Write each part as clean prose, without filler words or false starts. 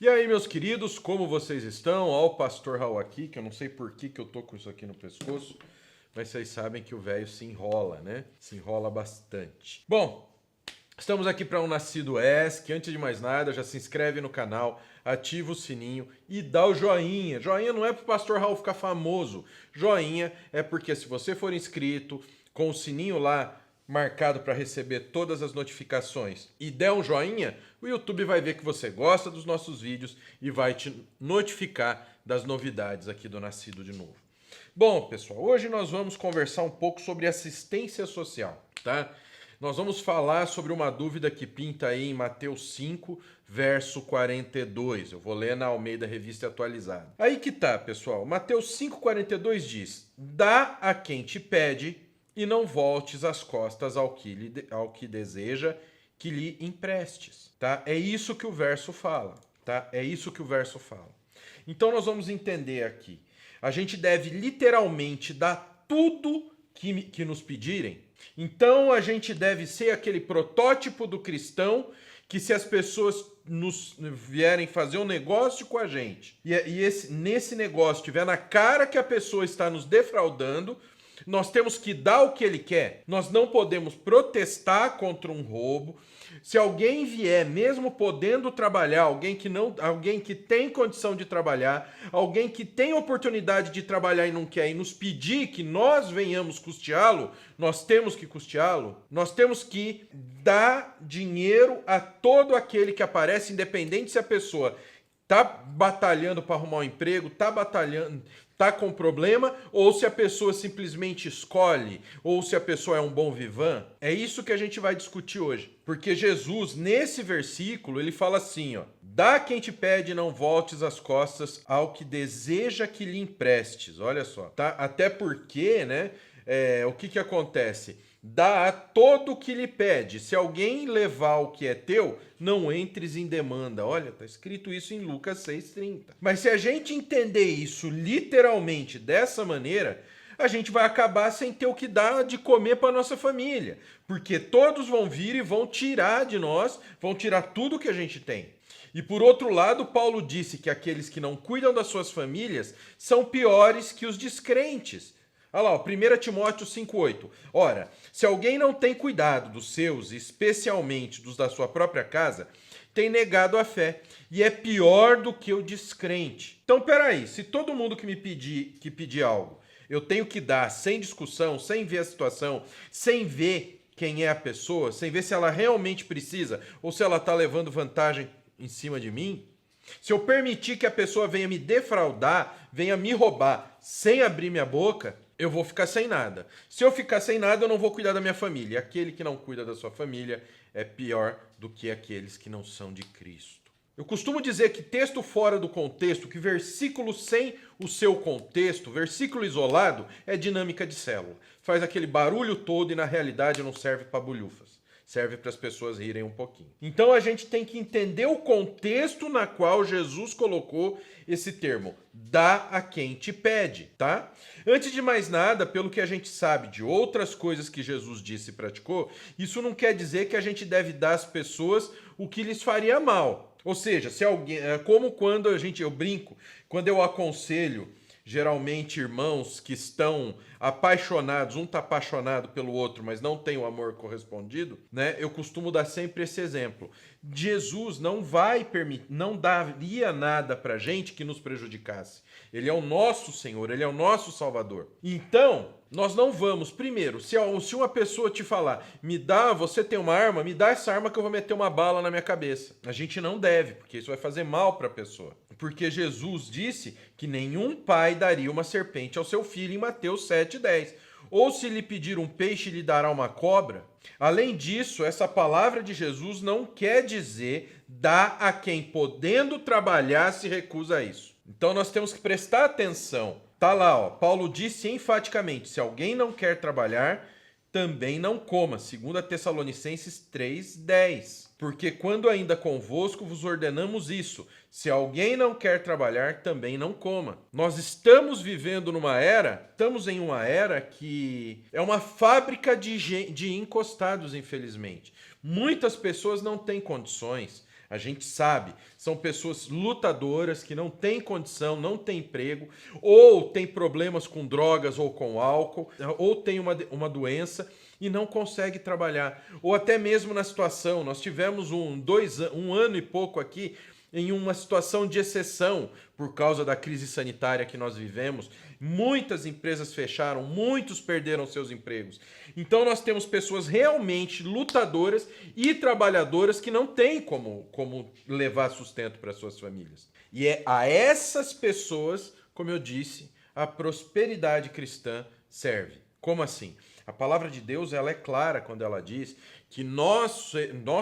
E aí, meus queridos, como vocês estão? Ó, o Pastor Raul aqui, que eu não sei por que eu tô com isso aqui no pescoço, mas vocês sabem que o velho se enrola, né? Se enrola bastante. Bom, estamos aqui para um Nascido ESC. Antes de mais nada, já se inscreve no canal, ativa o sininho e dá o joinha. Joinha não é para o Pastor Raul ficar famoso. Joinha é porque se você for inscrito, com o sininho lá marcado para receber todas as notificações e der um joinha, o YouTube vai ver que você gosta dos nossos vídeos e vai te notificar das novidades aqui do Nascido de Novo. Bom, pessoal, hoje nós vamos conversar um pouco sobre assistência social, tá? Nós vamos falar sobre uma dúvida que pinta aí em Mateus 5, verso 42. Eu vou ler na Almeida Revista Atualizada. Aí que tá, pessoal. Mateus 5, 42 diz: dá a quem te pede e não voltes as costas ao que deseja que lhe emprestes, tá? É isso que o verso fala, tá? É isso que o verso fala. Então nós vamos entender aqui. A gente deve literalmente dar tudo que nos pedirem. Então a gente deve ser aquele protótipo do cristão que, se as pessoas nos vierem fazer um negócio com a gente nesse negócio tiver na cara que a pessoa está nos defraudando, nós temos que dar o que ele quer. Nós não podemos protestar contra um roubo. Se alguém vier, mesmo podendo trabalhar, alguém que tem condição de trabalhar, alguém que tem oportunidade de trabalhar e não quer, e nos pedir que nós venhamos custeá-lo, nós temos que custeá-lo. Nós temos que dar dinheiro a todo aquele que aparece, independente se a pessoa tá batalhando para arrumar um emprego, tá com problema, ou se a pessoa simplesmente escolhe, ou se a pessoa é um bom vivan. É isso que a gente vai discutir hoje. Porque Jesus, nesse versículo, ele fala assim, ó: dá quem te pede, não voltes as costas ao que deseja que lhe emprestes. Olha só, tá? Até porque, né, o que acontece? Dá a todo o que lhe pede. Se alguém levar o que é teu, não entres em demanda. Olha, está escrito isso em Lucas 6,30. Mas se a gente entender isso literalmente dessa maneira, a gente vai acabar sem ter o que dar de comer para nossa família. Porque todos vão vir e vão tirar de nós, vão tirar tudo que a gente tem. E por outro lado, Paulo disse que aqueles que não cuidam das suas famílias são piores que os descrentes. Olha lá, 1 Timóteo 5,8. Ora, se alguém não tem cuidado dos seus, especialmente dos da sua própria casa, tem negado a fé e é pior do que o descrente. Então, peraí, se todo mundo que me pedir algo, eu tenho que dar sem discussão, sem ver a situação, sem ver quem é a pessoa, sem ver se ela realmente precisa ou se ela está levando vantagem em cima de mim, se eu permitir que a pessoa venha me defraudar, venha me roubar sem abrir minha boca, eu vou ficar sem nada. Se eu ficar sem nada, eu não vou cuidar da minha família. Aquele que não cuida da sua família é pior do que aqueles que não são de Cristo. Eu costumo dizer que texto fora do contexto, que versículo sem o seu contexto, versículo isolado, é dinâmica de célula. Faz aquele barulho todo e na realidade não serve para bolhufas. Serve para as pessoas rirem um pouquinho. Então a gente tem que entender o contexto na qual Jesus colocou esse termo. Dá a quem te pede, tá? Antes de mais nada, pelo que a gente sabe de outras coisas que Jesus disse e praticou, isso não quer dizer que a gente deve dar às pessoas o que lhes faria mal. Ou seja, se alguém, como quando eu brinco, quando eu aconselho geralmente irmãos que estão apaixonados, um está apaixonado pelo outro, mas não tem o amor correspondido, né? Eu costumo dar sempre esse exemplo. Jesus não vai permitir, não daria nada para gente que nos prejudicasse. Ele é o nosso Senhor, Ele é o nosso Salvador. Então, nós não vamos, primeiro, se uma pessoa te falar, você tem uma arma, me dá essa arma que eu vou meter uma bala na minha cabeça. A gente não deve, porque isso vai fazer mal para a pessoa. Porque Jesus disse que nenhum pai daria uma serpente ao seu filho em Mateus 7,10. Ou se lhe pedir um peixe, lhe dará uma cobra. Além disso, essa palavra de Jesus não quer dizer dá a quem podendo trabalhar se recusa a isso. Então nós temos que prestar atenção. Tá lá, ó, Paulo disse enfaticamente, se alguém não quer trabalhar, também não coma. 2 Tessalonicenses 3,10. Porque quando ainda convosco vos ordenamos isso, se alguém não quer trabalhar, também não coma. Nós estamos em uma era que é uma fábrica de encostados, infelizmente. Muitas pessoas não têm condições. A gente sabe, são pessoas lutadoras que não têm condição, não têm emprego, ou têm problemas com drogas ou com álcool, ou têm uma doença e não consegue trabalhar. Ou até mesmo na situação, nós tivemos um ano e pouco aqui em uma situação de exceção por causa da crise sanitária que nós vivemos. Muitas empresas fecharam, muitos perderam seus empregos. Então nós temos pessoas realmente lutadoras e trabalhadoras que não têm como levar sustento para suas famílias. E é a essas pessoas, como eu disse, a prosperidade cristã serve. Como assim? A palavra de Deus, ela é clara quando ela diz que nós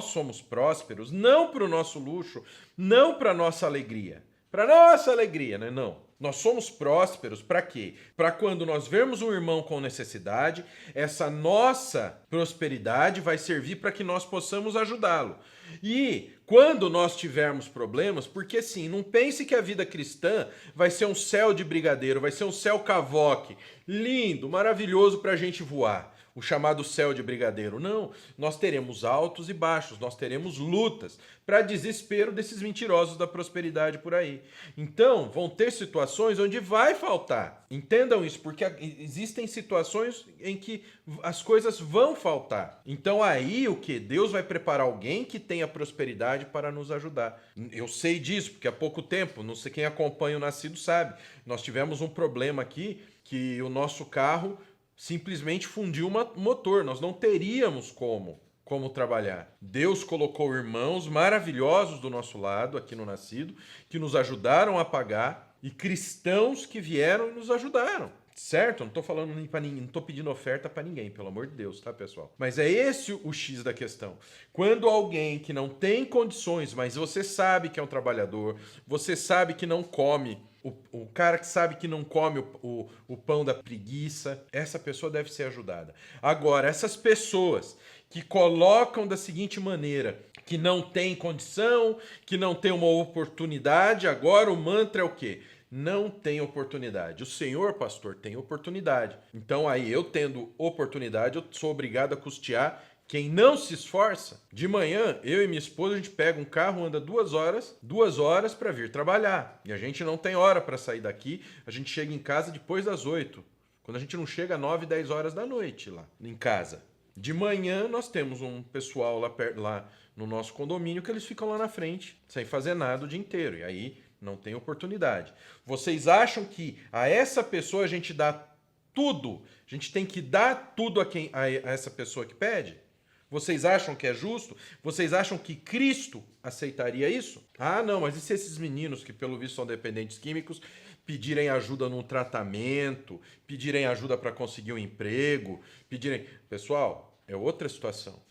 somos prósperos não para o nosso luxo, não para a nossa alegria. Para nossa alegria, né? Não. Nós somos prósperos para quê? Para quando nós vermos um irmão com necessidade, essa nossa prosperidade vai servir para que nós possamos ajudá-lo. E quando nós tivermos problemas, porque sim, não pense que a vida cristã vai ser um céu de brigadeiro, vai ser um céu cavoque, lindo, maravilhoso para a gente voar. O chamado céu de brigadeiro. Não, nós teremos altos e baixos, nós teremos lutas para desespero desses mentirosos da prosperidade por aí. Então, vão ter situações onde vai faltar. Entendam isso, porque existem situações em que as coisas vão faltar. Então aí o que? Deus vai preparar alguém que tenha prosperidade para nos ajudar. Eu sei disso, porque há pouco tempo, não sei quem acompanha o Nascido sabe, nós tivemos um problema aqui que o nosso carro simplesmente fundiu o motor. Nós não teríamos como trabalhar. Deus colocou irmãos maravilhosos do nosso lado, aqui no Nascido, que nos ajudaram a pagar, e cristãos que vieram e nos ajudaram. Certo? Não estou falando nem para ninguém, não estou pedindo oferta para ninguém, pelo amor de Deus, tá, pessoal? Mas é esse o X da questão. Quando alguém que não tem condições, mas você sabe que é um trabalhador, você sabe que não come, o cara que sabe que não come o pão da preguiça, essa pessoa deve ser ajudada. Agora, essas pessoas que colocam da seguinte maneira, que não tem condição, que não tem uma oportunidade, agora o mantra é o quê? Não tem oportunidade. O senhor, pastor, tem oportunidade. Então aí, eu tendo oportunidade, eu sou obrigado a custear quem não se esforça. De manhã, eu e minha esposa, a gente pega um carro, anda 2 horas para vir trabalhar. E a gente não tem hora para sair daqui, a gente chega em casa depois das 8. Quando a gente não chega 9, 10 horas da noite lá em casa. De manhã, nós temos um pessoal lá no nosso condomínio que eles ficam lá na frente, sem fazer nada o dia inteiro. E aí, não tem oportunidade. Vocês acham que a essa pessoa a gente dá tudo? A gente tem que dar tudo a essa pessoa que pede? Vocês acham que é justo? Vocês acham que Cristo aceitaria isso? Ah, não, mas e se esses meninos que pelo visto são dependentes químicos pedirem ajuda num tratamento, pedirem ajuda para conseguir um emprego, pedirem... Pessoal, é outra situação.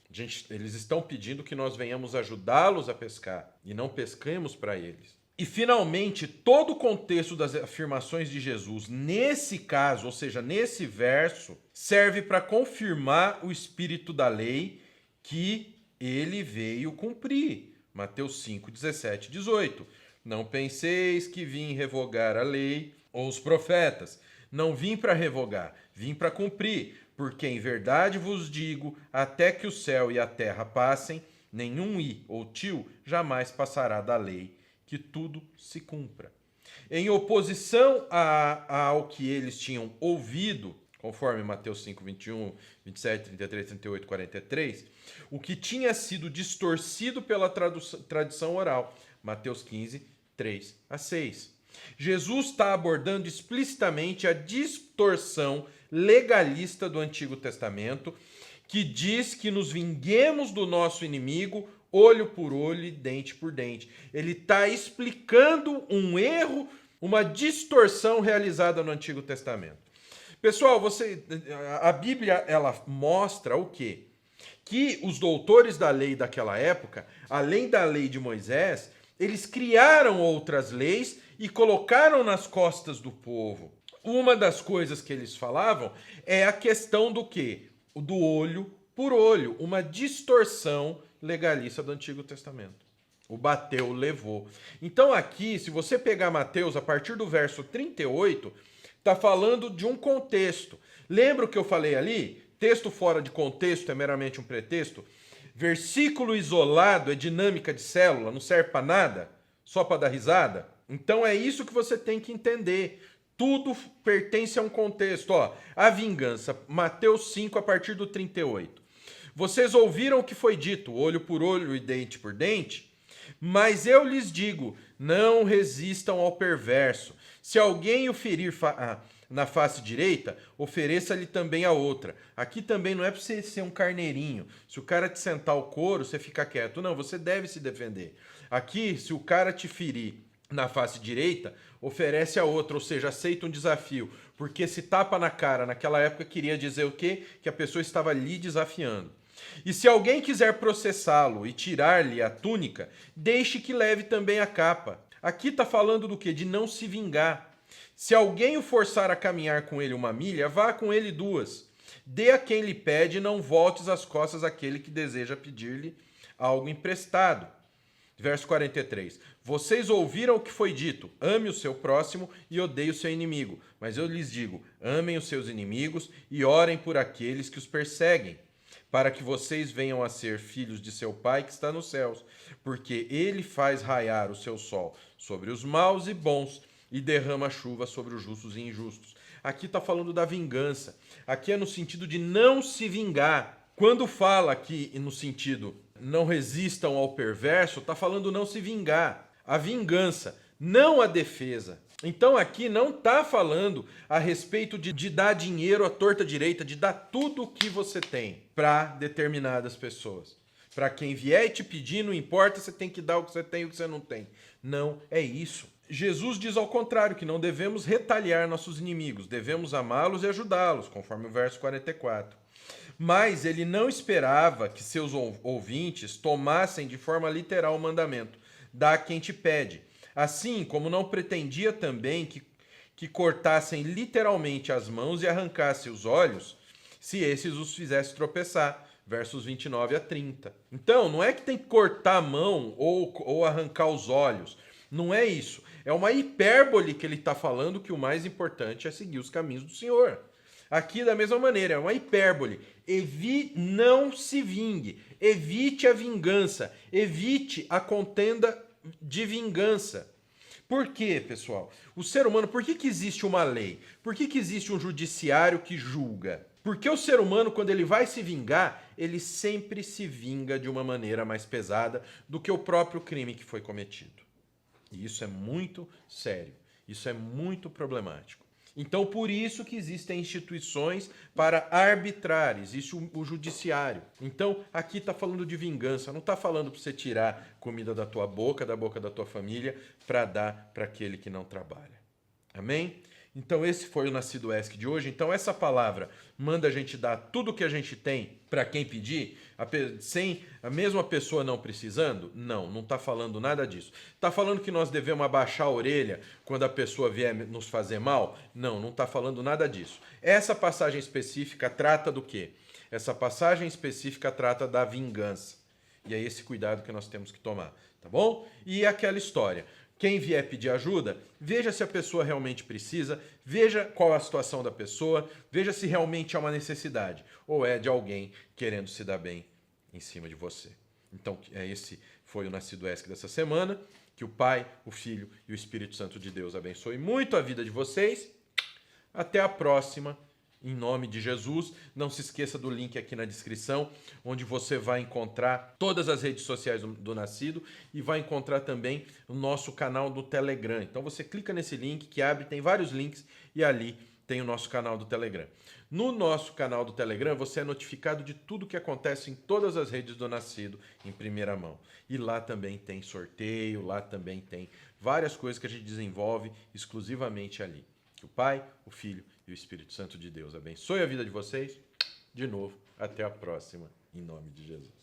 Eles estão pedindo que nós venhamos ajudá-los a pescar e não pesquemos para eles. E, finalmente, todo o contexto das afirmações de Jesus, nesse caso, ou seja, nesse verso, serve para confirmar o espírito da lei que ele veio cumprir. Mateus 5, 17, 18. Não penseis que vim revogar a lei ou os profetas. Não vim para revogar, vim para cumprir. Porque, em verdade vos digo, até que o céu e a terra passem, nenhum i ou tio jamais passará da lei, que tudo se cumpra. Em oposição ao que eles tinham ouvido, conforme Mateus 5, 21, 27, 33, 38, 43, o que tinha sido distorcido pela tradição oral, Mateus 15, 3 a 6. Jesus está abordando explicitamente a distorção legalista do Antigo Testamento, que diz que nos vinguemos do nosso inimigo olho por olho e dente por dente. Ele está explicando um erro, uma distorção realizada no Antigo Testamento. Pessoal, a Bíblia ela mostra o quê? Que os doutores da lei daquela época, além da lei de Moisés, eles criaram outras leis e colocaram nas costas do povo. Uma das coisas que eles falavam é a questão do quê? Do olho por olho, uma distorção legalista do Antigo Testamento. O bateu, levou. Então aqui, se você pegar Mateus, a partir do verso 38, está falando de um contexto. Lembra o que eu falei ali? Texto fora de contexto é meramente um pretexto? versículo isolado é dinâmica de célula, não serve para nada, só para dar risada? Então é isso que você tem que entender. Tudo pertence a um contexto. Ó, a vingança, Mateus 5, a partir do 38. Vocês ouviram o que foi dito, olho por olho e dente por dente? Mas eu lhes digo, não resistam ao perverso. Se alguém o ferir na face direita, ofereça-lhe também a outra. Aqui também não é para você ser um carneirinho. Se o cara te sentar o couro, você fica quieto. Não, você deve se defender. Aqui, se o cara te ferir na face direita, oferece a outra, ou seja, aceita um desafio. Porque se tapa na cara naquela época queria dizer o quê? Que a pessoa estava lhe desafiando. E se alguém quiser processá-lo e tirar-lhe a túnica, deixe que leve também a capa. Aqui está falando do quê? De não se vingar. Se alguém o forçar a caminhar com ele 1 milha, vá com ele 2. Dê a quem lhe pede e não voltes as costas àquele que deseja pedir-lhe algo emprestado. Verso 43. Vocês ouviram o que foi dito, ame o seu próximo e odeie o seu inimigo. Mas eu lhes digo, amem os seus inimigos e orem por aqueles que os perseguem, para que vocês venham a ser filhos de seu Pai que está nos céus, porque ele faz raiar o seu sol sobre os maus e bons e derrama chuva sobre os justos e injustos. Aqui está falando da vingança. Aqui é no sentido de não se vingar. Quando fala aqui no sentido não resistam ao perverso, está falando não se vingar. A vingança, não a defesa. Então aqui não está falando a respeito de dar dinheiro à torta direita, de dar tudo o que você tem para determinadas pessoas. Para quem vier e te pedir, não importa, você tem que dar o que você tem e o que você não tem. Não é isso. Jesus diz ao contrário, que não devemos retaliar nossos inimigos, devemos amá-los e ajudá-los, conforme o verso 44. Mas ele não esperava que seus ouvintes tomassem de forma literal o mandamento, dá a quem te pede. Assim como não pretendia também que cortassem literalmente as mãos e arrancassem os olhos, se esses os fizesse tropeçar. Versos 29 a 30. Então, não é que tem que cortar a mão ou arrancar os olhos. Não é isso. É uma hipérbole que ele está falando que o mais importante é seguir os caminhos do Senhor. Aqui, da mesma maneira, é uma hipérbole. Não se vingue. Evite a vingança. Evite a contenda de vingança. Por quê, pessoal? O ser humano, por que existe uma lei? Por que existe um judiciário que julga? Porque o ser humano, quando ele vai se vingar, ele sempre se vinga de uma maneira mais pesada do que o próprio crime que foi cometido. E isso é muito sério. Isso é muito problemático. Então, por isso que existem instituições para arbitrar, existe o judiciário. Então, aqui está falando de vingança, não está falando para você tirar comida da tua boca, da boca da tua família, para dar para aquele que não trabalha. Amém? Então, esse foi o Nascido ESC de hoje. Então, essa palavra manda a gente dar tudo o que a gente tem para quem pedir, sem a mesma pessoa não precisando? Não está falando nada disso. Está falando que nós devemos abaixar a orelha quando a pessoa vier nos fazer mal? Não está falando nada disso. Essa passagem específica trata do quê? Essa passagem específica trata da vingança. E é esse cuidado que nós temos que tomar, tá bom? E aquela história. Quem vier pedir ajuda, veja se a pessoa realmente precisa, veja qual a situação da pessoa, veja se realmente há uma necessidade ou é de alguém querendo se dar bem em cima de você. Então, esse foi o Nascido ESC dessa semana. Que o Pai, o Filho e o Espírito Santo de Deus abençoe muito a vida de vocês. Até a próxima. Em nome de Jesus, não se esqueça do link aqui na descrição, onde você vai encontrar todas as redes sociais do Nascido e vai encontrar também o nosso canal do Telegram. Então você clica nesse link que abre, tem vários links e ali tem o nosso canal do Telegram. No nosso canal do Telegram você é notificado de tudo que acontece em todas as redes do Nascido em primeira mão. E lá também tem sorteio, lá também tem várias coisas que a gente desenvolve exclusivamente ali. Que o Pai, o Filho e o Espírito Santo de Deus abençoe a vida de vocês. De novo, até a próxima, em nome de Jesus.